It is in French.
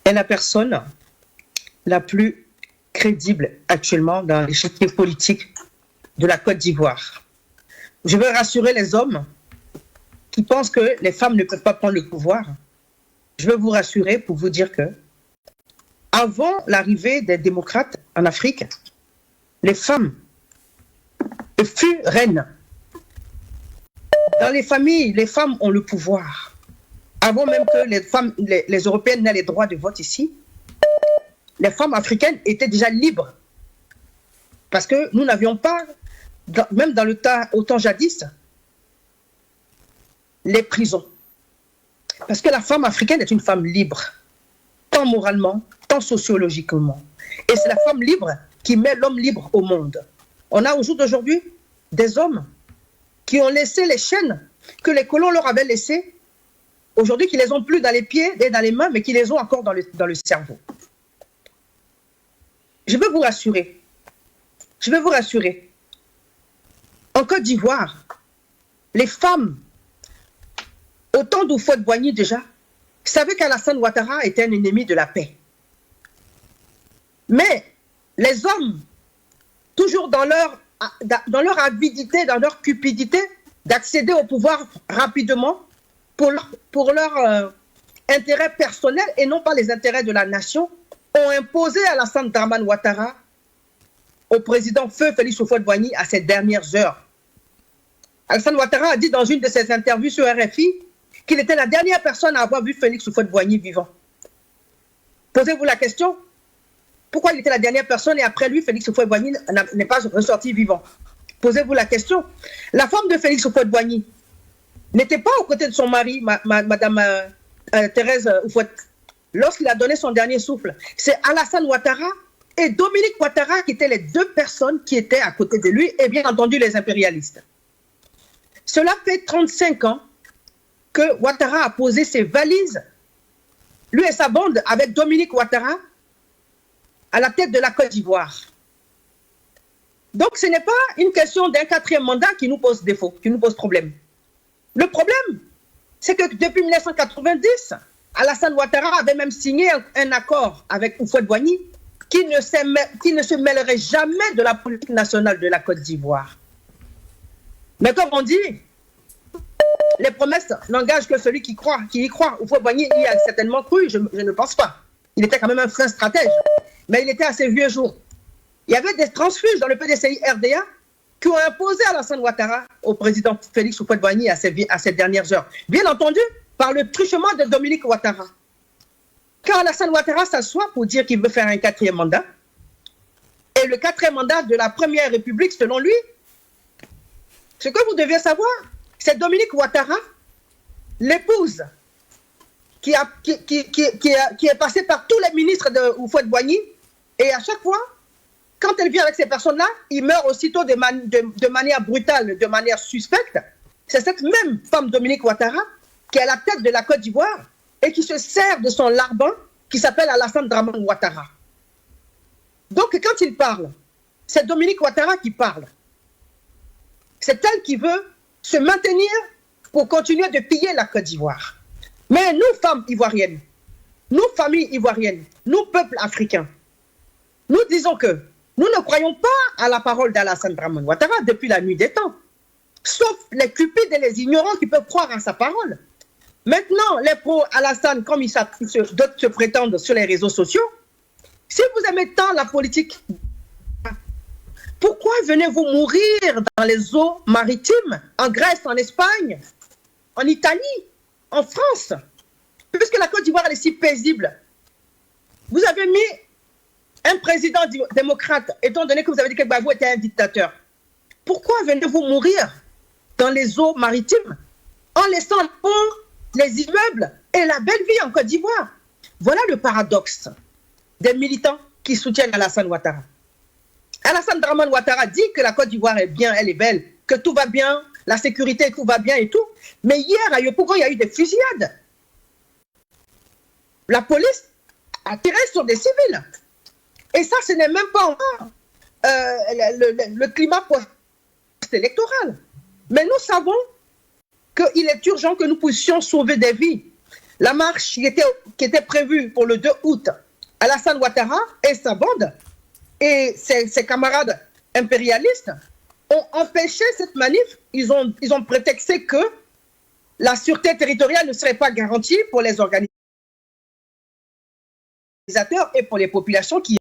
est la personne la plus crédible actuellement dans l'échiquier politique de la Côte d'Ivoire. Je veux rassurer les hommes qui pensent que les femmes ne peuvent pas prendre le pouvoir. Je veux vous rassurer pour vous dire que avant l'arrivée des démocrates en Afrique, les femmes furent reines. Dans les familles, les femmes ont le pouvoir. Avant même que les Européennes n'aient les droits de vote ici, les femmes africaines étaient déjà libres. Parce que nous n'avions pas, même dans le temps jadis, les prisons. Parce que la femme africaine est une femme libre, tant moralement, tant sociologiquement. Et c'est la femme libre qui met l'homme libre au monde. On a au jour d'aujourd'hui des hommes qui ont laissé les chaînes que les colons leur avaient laissées, aujourd'hui qui les ont plus dans les pieds et dans les mains, mais qui les ont encore dans le cerveau. Je veux vous rassurer. Je veux vous rassurer. En Côte d'Ivoire, les femmes, au temps d'Houphouët-Boigny déjà, savaient qu'Alassane Ouattara était un ennemi de la paix. Mais les hommes, toujours dans leur avidité, dans leur cupidité, d'accéder au pouvoir rapidement pour leur intérêt personnel et non pas les intérêts de la nation, ont imposé Alassane Dramane Ouattara au président Feu Félix Houphouët-Boigny à ses dernières heures. Alassane Ouattara a dit dans une de ses interviews sur RFI qu'il était la dernière personne à avoir vu Félix Houphouët-Boigny vivant. Posez-vous la question, pourquoi il était la dernière personne et après lui, Félix Houphouët-Boigny n'est pas ressorti vivant? Posez-vous la question. La femme de Félix Houphouët-Boigny n'était pas aux côtés de son mari, Madame Thérèse Houphouët, lorsqu'il a donné son dernier souffle. C'est Alassane Ouattara et Dominique Ouattara qui étaient les deux personnes qui étaient à côté de lui, et bien entendu les impérialistes. Cela fait 35 ans que Ouattara a posé ses valises, lui et sa bande, avec Dominique Ouattara, à la tête de la Côte d'Ivoire. Donc ce n'est pas une question d'un 4e mandat qui nous pose défaut, qui nous pose problème. Le problème, c'est que depuis 1990, Alassane Ouattara avait même signé un accord avec Houphouët-Boigny qui ne se mêlerait jamais de la politique nationale de la Côte d'Ivoire. Mais comme on dit, les promesses n'engagent que celui qui y croit. Houphouët-Boigny y a certainement cru, je ne pense pas. Il était quand même un fin stratège, mais il était à ses vieux jours. Il y avait des transfuges dans le PDCI RDA qui ont imposé Alassane Ouattara au président Félix Houphouët-Boigny à ses dernières heures. Bien entendu, par le truchement de Dominique Ouattara. Quand Alassane Ouattara s'assoit pour dire qu'il veut faire un 4e mandat, et le 4e mandat de la Première République, selon lui, ce que vous devez savoir, c'est Dominique Ouattara, l'épouse, qui est passée par tous les ministres de Houphouët-Boigny, et à chaque fois, quand elle vient avec ces personnes-là, il meurt aussitôt de manière brutale, de manière suspecte. C'est cette même femme, Dominique Ouattara, qui est à la tête de la Côte d'Ivoire et qui se sert de son larbin qui s'appelle Alassane Dramane Ouattara. Donc quand il parle, c'est Dominique Ouattara qui parle. C'est elle qui veut se maintenir pour continuer de piller la Côte d'Ivoire. Mais nous, femmes ivoiriennes, nous, familles ivoiriennes, nous, peuples africains, nous disons que nous ne croyons pas à la parole d'Alassane Dramane Ouattara depuis la nuit des temps. Sauf les cupides et les ignorants qui peuvent croire à sa parole. Maintenant, les pro-Alassane, comme d'autres se prétendent sur les réseaux sociaux, si vous aimez tant la politique, pourquoi venez-vous mourir dans les eaux maritimes, en Grèce, en Espagne, en Italie, en France? Puisque la Côte d'Ivoire est si paisible. Vous avez mis un président démocrate, étant donné que vous avez dit que Gbagbo était un dictateur. Pourquoi venez-vous mourir dans les eaux maritimes en laissant les immeubles et la belle vie en Côte d'Ivoire? Voilà le paradoxe des militants qui soutiennent Alassane Ouattara. Alassane Dramane Ouattara dit que la Côte d'Ivoire est bien, elle est belle, que tout va bien, la sécurité, tout va bien et tout. Mais hier, à Yopougon, il y a eu des fusillades. La police a tiré sur des civils. Et ça, ce n'est même pas encore le climat post-électoral. Mais nous savons qu'il est urgent que nous puissions sauver des vies. La marche qui était prévue pour le 2 août, Alassane Ouattara et sa bande et ses camarades impérialistes ont empêché cette manif. Ils ont prétexté que la sûreté territoriale ne serait pas garantie pour les organisateurs et pour les populations qui